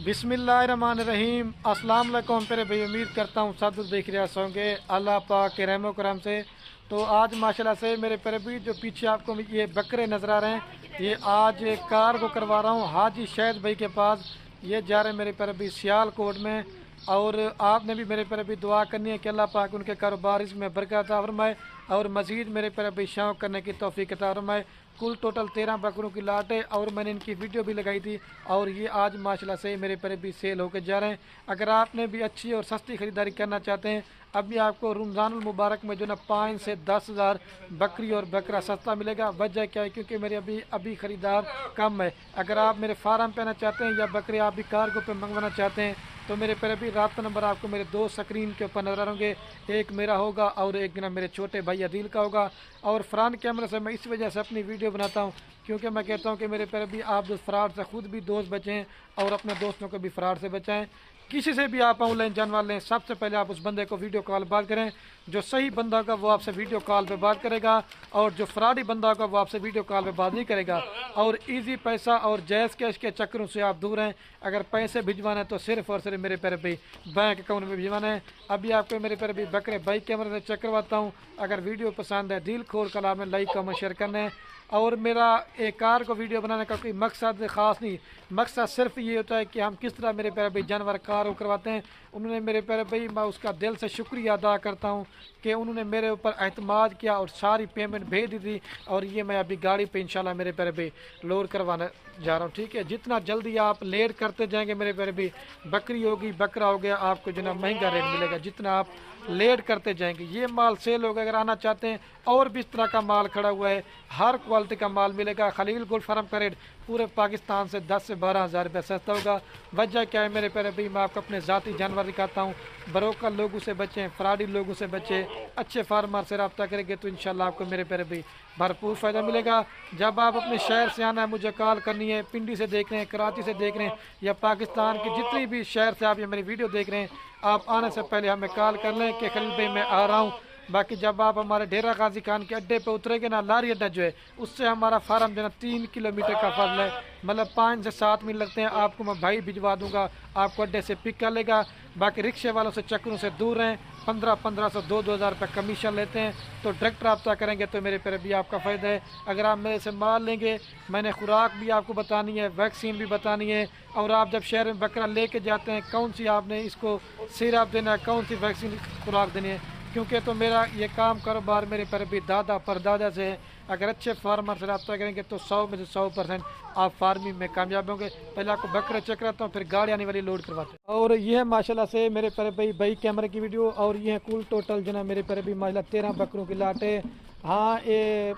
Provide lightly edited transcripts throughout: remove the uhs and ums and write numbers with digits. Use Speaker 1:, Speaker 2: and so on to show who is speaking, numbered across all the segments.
Speaker 1: बिस्मिल्लाहिर्रहमानिर्रहीम। अस्सलाम वालेकुम प्यारे भाई, उम्मीद करता हूँ सब देख रहे होंगे अल्लाह पाक के रहमो करम से। तो आज माशाल्लाह से मेरे प्यारे भाई जो पीछे आपको ये बकरे नज़र आ रहे हैं, ये आज कार को करवा रहा हूँ हाजी शहद भाई के पास। ये जा रहे हैं मेरे प्यारे भाई सियालकोट में, और आपने भी मेरे प्यारे भाई दुआ करनी है कि अल्लाह पाक उनके कारोबार इसमें बरकत अता फरमाए और मज़ीद मेरे प्यारे भाई शौक़ करने की तौफीक अता फरमाए। कुल टोटल 13 बकरों की लाट है और मैंने इनकी वीडियो भी लगाई थी, और ये आज माशाल्लाह से मेरे प्यारे भी सेल होकर जा रहे हैं। अगर आपने भी अच्छी और सस्ती ख़रीदारी करना चाहते हैं, अभी आपको रमज़ानुल मुबारक में जो ना 5 से 10 हज़ार बकरी और बकरा सस्ता मिलेगा। वजह क्या है? क्योंकि मेरे अभी ख़रीदार कम है। अगर आप मेरे फार्म पे आना चाहते हैं या बकरे आप भी कार्गो पे मंगवाना चाहते हैं तो मेरे प्यारे भी रब्ता नंबर आपको मेरे 2 स्क्रीन के ऊपर नजर आएंगे। एक मेरा होगा और एक ना मेरे छोटे भाई अदील का होगा। और फ्रंट कैमरे से मैं इस वजह से अपनी वीडियो बनाता हूँ क्योंकि मैं कहता हूँ कि मेरे प्यारे भी आप जो फ्रॉड से खुद भी दोस्त बचें और अपने दोस्तों को भी फ्रॉड से बचाएं। किसी से भी आप ऑनलाइन जानवर लें, सबसे पहले आप उस बंदे को वीडियो कॉल बात करें। जो सही बंदा होगा वो आपसे वीडियो कॉल पे बात करेगा, और जो फ्रॉडी बंदा होगा वो आपसे वीडियो कॉल पे बात नहीं करेगा। और इजी पैसा और जायज़ कैश के चक्करों से आप दूर हैं। अगर पैसे भिजवाना है तो सिर्फ और सिर्फ मेरे प्यारे भाई बैंक अकाउंट में भिजवाना है। अभी आपको मेरे प्यारे भाई बकरे बाइक कैमरे से चेक करवाता हूँ। अगर वीडियो पसंद है दिल खोल कर आपने लाइक कमेंट शेयर करना है। और मेरा एक कार को वीडियो बनाने का कोई मकसद ख़ास नहीं, मकसद सिर्फ ये होता है कि हम किस तरह मेरे प्यारे भाई जानवर कार को करवाते हैं। उन्होंने मेरे प्यारे भाई, मैं उसका दिल से शुक्रिया अदा करता हूँ कि उन्होंने मेरे ऊपर एतमाद किया और सारी पेमेंट भेज दी थी। और ये मैं अभी गाड़ी पे इंशाल्लाह मेरे प्यारे भाई लोड करवाने जा रहा हूँ। ठीक है, जितना जल्दी आप लेट करते जाएंगे मेरे प्यारे भाई, बकरी होगी बकरा हो गया, आपको जो ना महंगा रेट मिलेगा। जितना आप लेट करते जाएंगे ये माल सेल होगा। अगर आना चाहते हैं और भी इस तरह का माल खड़ा हुआ है, हर क्वालिटी का माल मिलेगा। खलील गोल्ड फार्म का रेट पूरे पाकिस्तान से 10 से 12 हज़ार रुपये सस्ता होगा। वजह क्या है मेरे प्यारे भाई, मैं आपको अपने ज़ाती जानवर दिखाता हूँ। ब्रोकर लोगों से बचें, फ्रॉडी लोगों से बचें, अच्छे फार्मर से रब्ता करेंगे तो इंशाल्लाह आपको मेरे प्यारे भाई भरपूर फ़ायदा मिलेगा। जब आप अपने शहर से आना है, मुझे कॉल करनी है। पिंडी से देख रहे हैं, कराची से देख रहे हैं, या पाकिस्तान की जितनी भी शहर से आप ये मेरी वीडियो देख रहे हैं, आप आने से पहले हमें कॉल कर लें कि खलील भाई मैं आ रहा हूँ। बाकी जब आप हमारे डेरा गाजी खान के अड्डे पे उतरेंगे ना, लारी अड्डा जो है उससे हमारा फार्म जो है 3 किलोमीटर का फजल है, मतलब 5 से 7 मिनट लगते हैं। आपको मैं भाई भिजवा दूंगा, आपको अड्डे से पिक कर लेगा। बाकी रिक्शे वालों से चक्करों से दूर रहें। 1500 2 हज़ार रुपये कमीशन लेते हैं, तो डायरेक्ट रब्ता करेंगे तो मेरे प्यारे भी आपका फ़ायदा है। अगर आप मेरे से माल लेंगे, मैंने खुराक भी आपको बतानी है, वैक्सीन भी बतानी है। और आप जब शहर में बकरा लेके जाते हैं, कौन सी आपने इसको सिरप देना है, कौन सी वैक्सीन खुराक देनी है, क्योंकि तो मेरा ये काम कारोबार मेरे पर भी दादा परदादा से है। अगर अच्छे फार्मर से रब्ता करेंगे तो 100 में से 100% आप फार्मिंग में कामयाब होंगे। पहले आपको बकरे चेक कराता हूँ, फिर गाड़ी आने वाली लोड करवाते हैं। और ये है माशाल्लाह से मेरे पर भाई कैमरे की वीडियो, और ये है कुल टोटल जो ना मेरे पर भी माशाल्लाह 13 बकरों की लाट है। हाँ ये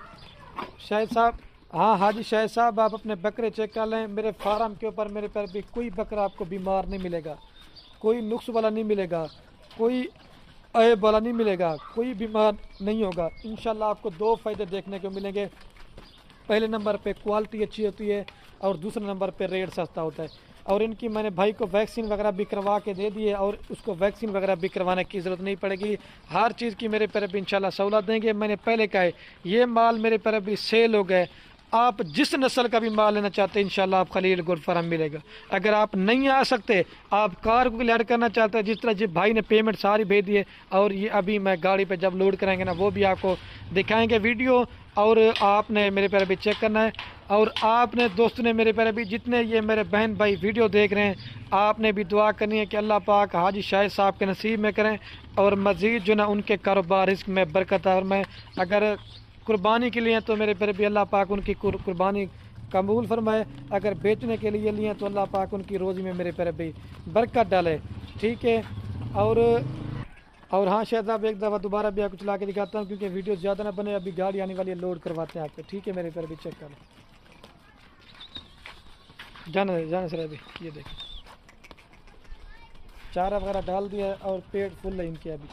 Speaker 1: शाहिद साहब, हाँ हाजी शाहिद साहब, आप अपने बकरे चेक कर लें। मेरे फार्म के ऊपर मेरे पर भी कोई बकरा आपको बीमार नहीं मिलेगा, कोई नुक्स वाला नहीं मिलेगा, कोई ऐब वाला नहीं मिलेगा, कोई बीमार नहीं होगा। इंशाल्लाह आपको 2 फ़ायदे देखने को मिलेंगे। पहले नंबर पे क्वालिटी अच्छी होती है और दूसरे नंबर पे रेट सस्ता होता है। और इनकी मैंने भाई को वैक्सीन वगैरह भी करवा के दे दी है, और उसको वैक्सीन वगैरह भी करवाने की ज़रूरत नहीं पड़ेगी। हर चीज़ की मेरे पर भी इंशाल्लाह सहूलत देंगे। मैंने पहले कहा है ये माल मेरे पर भी सेल हो गए। आप जिस नस्ल का भी माल लेना चाहते हैं इंशाल्लाह आप खलील गोल्ड फार्म मिलेगा। अगर आप नहीं आ सकते, आप कार को ऐड करना चाहते हैं, जिस तरह जिस भाई ने पेमेंट सारी भेज दी है, और ये अभी मैं गाड़ी पे जब लोड कराएंगे ना वो भी आपको दिखाएंगे वीडियो। और आपने मेरे प्यारे भी चेक करना है, और आपने दोस्तों ने मेरे प्यारे भी जितने ये मेरे बहन भाई वीडियो देख रहे हैं, आपने भी दुआ करनी है कि अल्लाह पाक हाजी शाहिद साहब के नसीब में करें और मज़ीद जो ना उनके कारोबार रिस्क में बरकत। और मैं अगर कुर्बानी के लिए तो मेरे प्यारे भी अल्लाह पाक उनकी कुर्बानी कबूल फरमाए। अगर बेचने के लिए लिए तो अल्लाह पाक उनकी रोज़ी में मेरे प्यारे भी बरकत डाले। ठीक है, और हाँ शायद साहब एक दफ़ा दोबारा भी आपको चला के दिखाता हूँ क्योंकि वीडियो ज़्यादा ना बने। अभी गाड़ी आने वाली है, लोड करवाते हैं आपको। ठीक है मेरे प्यारे भी चेक कर जाने से अभी ये देखें, चारा वगैरह डाल दिया है और पेट फुल है इनके। अभी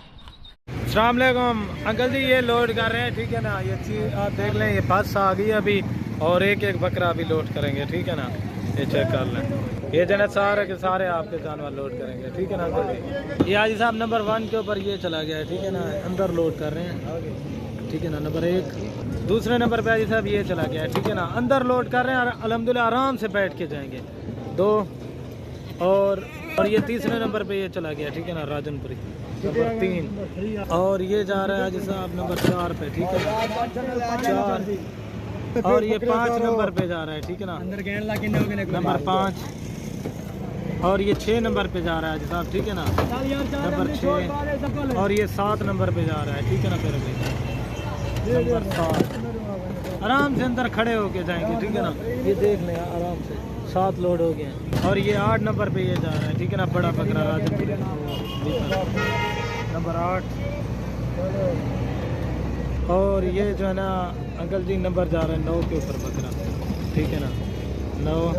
Speaker 2: अस्सलाम वालेकुम अंकल जी, ये लोड कर रहे हैं। ठीक है ना, ये चीज़ आप देख लें, ये बस आ गई अभी, और एक एक बकरा अभी लोड करेंगे। ठीक है ना, ये चेक कर लें। ये जनाब सारे के सारे आपके जानवर लोड करेंगे। ठीक है ना अंकल जी, ये हाजी साहब नंबर 1 के ऊपर ये चला गया है। ठीक है ना, अंदर लोड कर रहे हैं। ठीक है ना, नंबर 1। दूसरे नंबर पे हाजी साहब ये चला गया है। ठीक है ना, अंदर लोड कर रहे हैं और अल्हम्दुलिल्लाह आराम से बैठ के जाएंगे। 2 اور یہ تیسرے نمبر پہ یہ چلا گیا ٹھیک ہے نا راجنپوری نمبر 3 اور یہ جا رہا ہے حاجی صاحب نمبر 4 پہ ٹھیک ہے نا 4 اور یہ 5 نمبر پہ جا رہا ہے ٹھیک ہے نا نمبر 5 اور یہ 6 نمبر پہ جا رہا ہے حاجی صاحب ٹھیک ہے نا نمبر 6 اور یہ 7 نمبر پہ جا رہا ہے ٹھیک ہے نا پھر نمبر 7 آرام سے اندر کھڑے ہو کے جائیں گے ٹھیک ہے نا یہ دیکھ لیں آرام سے 7 لوڈ ہو گئے ہیں اور یہ 8 نمبر پہ یہ جا رہا ہے ٹھیک ہے نا بڑا بکرا راجنپوری نمبر 8 اور یہ جو ہے نا انکل جی نمبر جا رہا ہے 9 کے اوپر بکرا ٹھیک ہے نا 9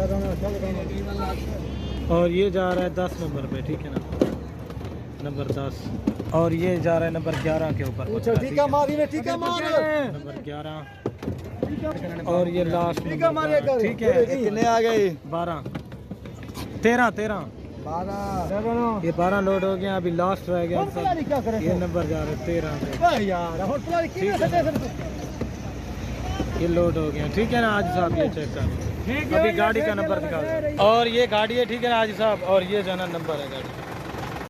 Speaker 2: اور یہ جا رہا ہے 10 نمبر پہ ٹھیک ہے نا نمبر 10 اور یہ جا رہا ہے نمبر 11 کے اوپر نمبر 11 اور یہ لاسٹ ٹھیک ہے
Speaker 3: کتنے آ گئے
Speaker 2: 12 13 یہ 12 لوڈ ہو گیا ابھی لاسٹ رہ گیا یہ نمبر جا رہا ہے 13 یہ لوڈ ہو گیا ٹھیک ہے نا حاجی صاحب یہ چیک کر ابھی گاڑی کا نمبر دکھا اور یہ گاڑی ہے ٹھیک ہے نا حاجی صاحب اور یہ جو ہے نا نمبر ہے گاڑی